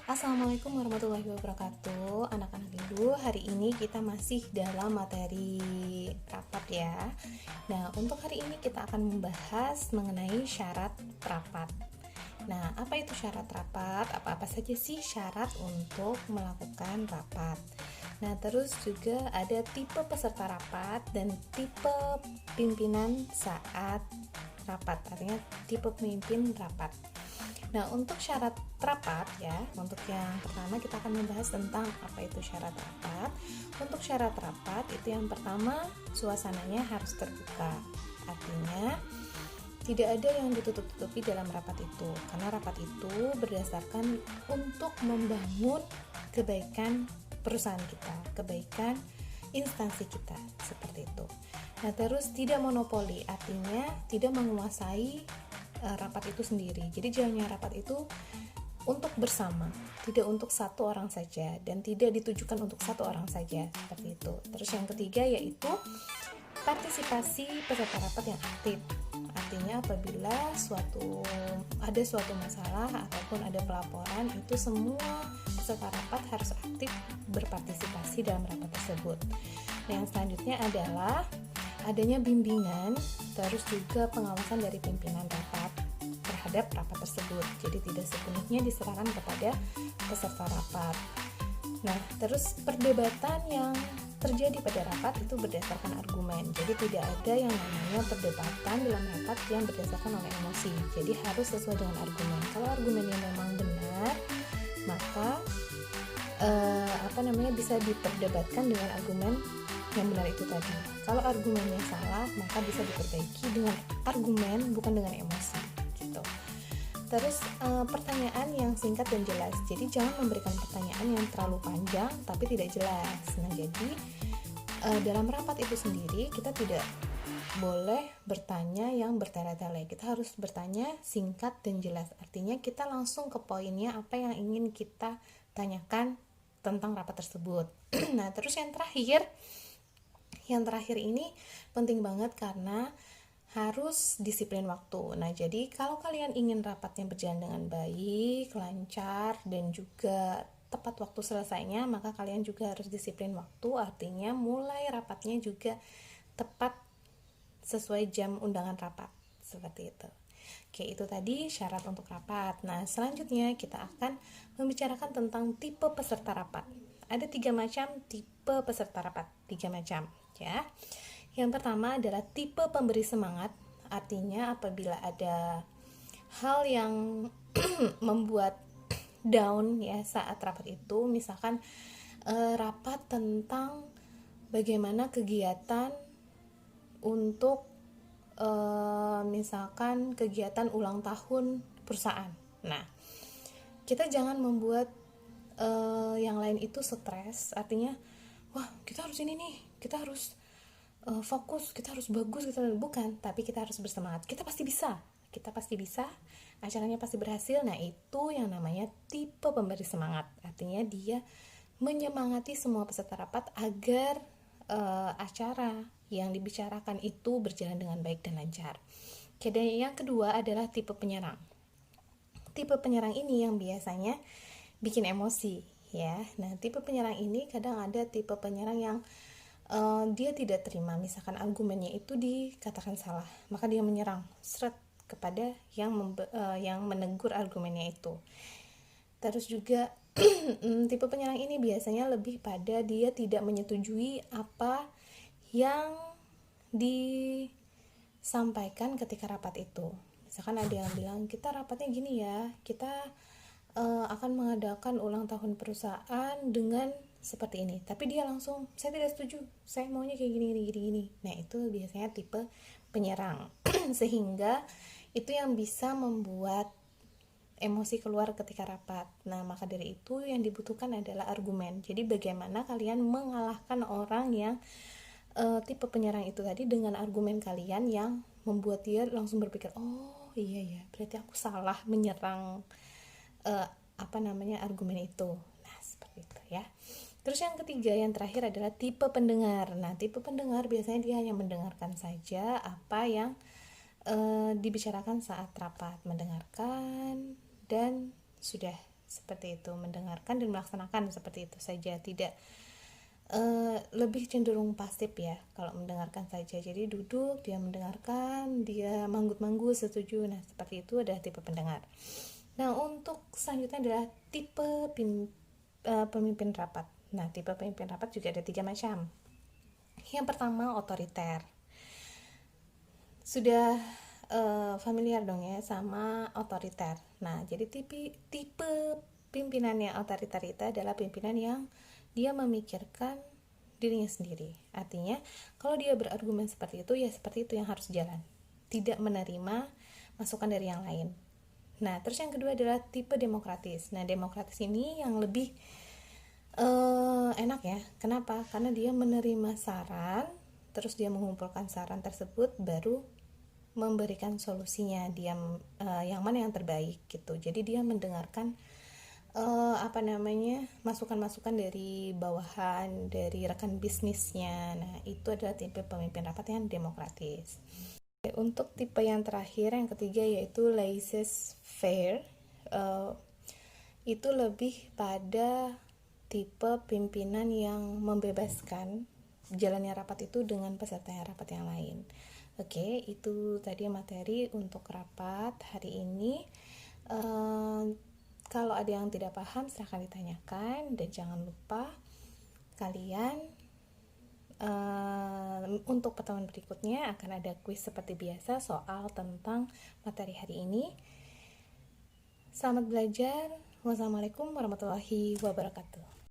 Assalamualaikum warahmatullahi wabarakatuh. Anak-anak Ibu, hari ini kita masih dalam materi rapat ya. Nah, untuk hari ini kita akan membahas mengenai syarat rapat. Nah, apa itu syarat rapat? Apa-apa saja sih syarat untuk melakukan rapat? Nah, terus juga ada tipe peserta rapat dan tipe pimpinan saat rapat, artinya tipe pemimpin rapat. Nah, untuk syarat rapat ya, untuk yang pertama kita akan membahas tentang apa itu syarat rapat. Untuk syarat rapat itu yang pertama, suasananya harus terbuka. Artinya tidak ada yang ditutup-tutupi dalam rapat itu, karena rapat itu berdasarkan untuk membangun kebaikan perusahaan kita, kebaikan instansi kita, seperti itu. Nah, terus tidak monopoli, artinya tidak menguasai rapat itu sendiri. Jadi jalannya rapat itu untuk bersama, tidak untuk satu orang saja dan tidak ditujukan untuk satu orang saja, seperti itu. Terus yang ketiga yaitu partisipasi peserta rapat yang aktif. Artinya apabila ada suatu masalah ataupun ada pelaporan, itu semua peserta rapat harus aktif berpartisipasi dalam rapat tersebut. Nah, yang selanjutnya adalah adanya bimbingan, terus juga pengawasan dari pimpinan rapat terhadap rapat tersebut. Jadi tidak sepenuhnya diserahkan kepada peserta rapat. Nah, terus perdebatan yang terjadi pada rapat itu berdasarkan argumen. Jadi tidak ada yang namanya perdebatan dalam rapat yang berdasarkan oleh emosi. Jadi harus sesuai dengan argumen. Kalau argumennya memang benar, maka bisa diperdebatkan dengan argumen yang benar itu tadi. Kalau argumennya salah, maka bisa diperbaiki dengan argumen, bukan dengan emosi gitu. Terus pertanyaan yang singkat dan jelas. Jadi jangan memberikan pertanyaan yang terlalu panjang tapi tidak jelas. Nah, jadi dalam rapat itu sendiri kita tidak boleh bertanya yang bertele-tele. Kita harus bertanya singkat dan jelas. Artinya kita langsung ke poinnya, apa yang ingin kita tanyakan tentang rapat tersebut. Nah, terus yang terakhir ini penting banget karena harus disiplin waktu. Nah, jadi kalau kalian ingin rapatnya berjalan dengan baik, lancar, dan juga tepat waktu selesainya, maka kalian juga harus disiplin waktu. Artinya mulai rapatnya juga tepat sesuai jam undangan rapat. Seperti itu. Oke, itu tadi syarat untuk rapat. Nah, selanjutnya kita akan membicarakan tentang tipe peserta rapat. Ada 3 macam tipe peserta rapat, 3 macam ya. Yang pertama adalah tipe pemberi semangat. Artinya apabila ada hal yang membuat down ya saat rapat itu, misalkan rapat tentang bagaimana kegiatan untuk misalkan kegiatan ulang tahun perusahaan. Nah, kita jangan membuat yang lain itu stres. Artinya, wah kita harus ini nih, kita harus fokus, kita harus bagus, bukan, tapi kita harus bersemangat. Kita pasti bisa, acaranya pasti berhasil. Nah, itu yang namanya tipe pemberi semangat. Artinya dia menyemangati semua peserta rapat agar acara yang dibicarakan itu berjalan dengan baik dan lancar. Oke, dan yang kedua adalah tipe penyerang. Tipe penyerang ini yang biasanya bikin emosi ya. Nah, tipe penyerang ini kadang ada tipe penyerang yang dia tidak terima, misalkan argumennya itu dikatakan salah, maka dia menyerang kepada yang menegur argumennya itu. Terus juga tipe penyerang ini biasanya lebih pada dia tidak menyetujui apa yang disampaikan ketika rapat itu. Misalkan ada yang bilang, kita rapatnya gini ya, kita akan mengadakan ulang tahun perusahaan dengan seperti ini, tapi dia langsung, saya tidak setuju, saya maunya kayak gini. Nah, itu biasanya tipe penyerang. Sehingga itu yang bisa membuat emosi keluar ketika rapat. Nah, maka dari itu yang dibutuhkan adalah argumen. Jadi bagaimana kalian mengalahkan orang yang tipe penyerang itu tadi dengan argumen kalian yang membuat dia langsung berpikir, oh iya ya, berarti aku salah menyerang argumen itu. Nah, seperti itu ya. Terus yang ketiga, yang terakhir adalah tipe pendengar. Nah, tipe pendengar biasanya dia hanya mendengarkan saja apa yang dibicarakan saat rapat, mendengarkan dan sudah seperti itu, mendengarkan dan melaksanakan seperti itu saja, tidak lebih cenderung pasif ya kalau mendengarkan saja. Jadi duduk, dia mendengarkan, dia manggut-manggut setuju. Nah seperti itu adalah tipe pendengar. Nah untuk selanjutnya adalah tipe pemimpin rapat. Nah tipe pemimpin rapat juga ada 3 macam. Yang pertama otoriter. Sudah familiar dong ya sama otoriter. Nah jadi tipe pimpinan yang otoriter itu adalah pimpinan yang dia memikirkan dirinya sendiri. Artinya, kalau dia berargumen seperti itu, ya seperti itu yang harus jalan. Tidak menerima masukan dari yang lain. Nah, terus yang kedua adalah tipe demokratis. Nah, demokratis ini yang lebih enak ya. Kenapa? Karena dia menerima saran, terus dia mengumpulkan saran tersebut, baru memberikan solusinya. Dia yang mana yang terbaik gitu. Jadi dia mendengarkan masukan-masukan dari bawahan, dari rekan bisnisnya. Nah itu adalah tipe pemimpin rapat yang demokratis. Untuk tipe yang terakhir, yang ketiga, yaitu laissez-faire. Itu lebih pada tipe pimpinan yang membebaskan jalannya rapat itu dengan peserta rapat yang lain. Oke, itu tadi materi untuk rapat hari ini. Kalau ada yang tidak paham, silahkan ditanyakan, dan jangan lupa kalian untuk pertemuan berikutnya akan ada kuis seperti biasa soal tentang materi hari ini. Selamat belajar. Wassalamualaikum warahmatullahi wabarakatuh.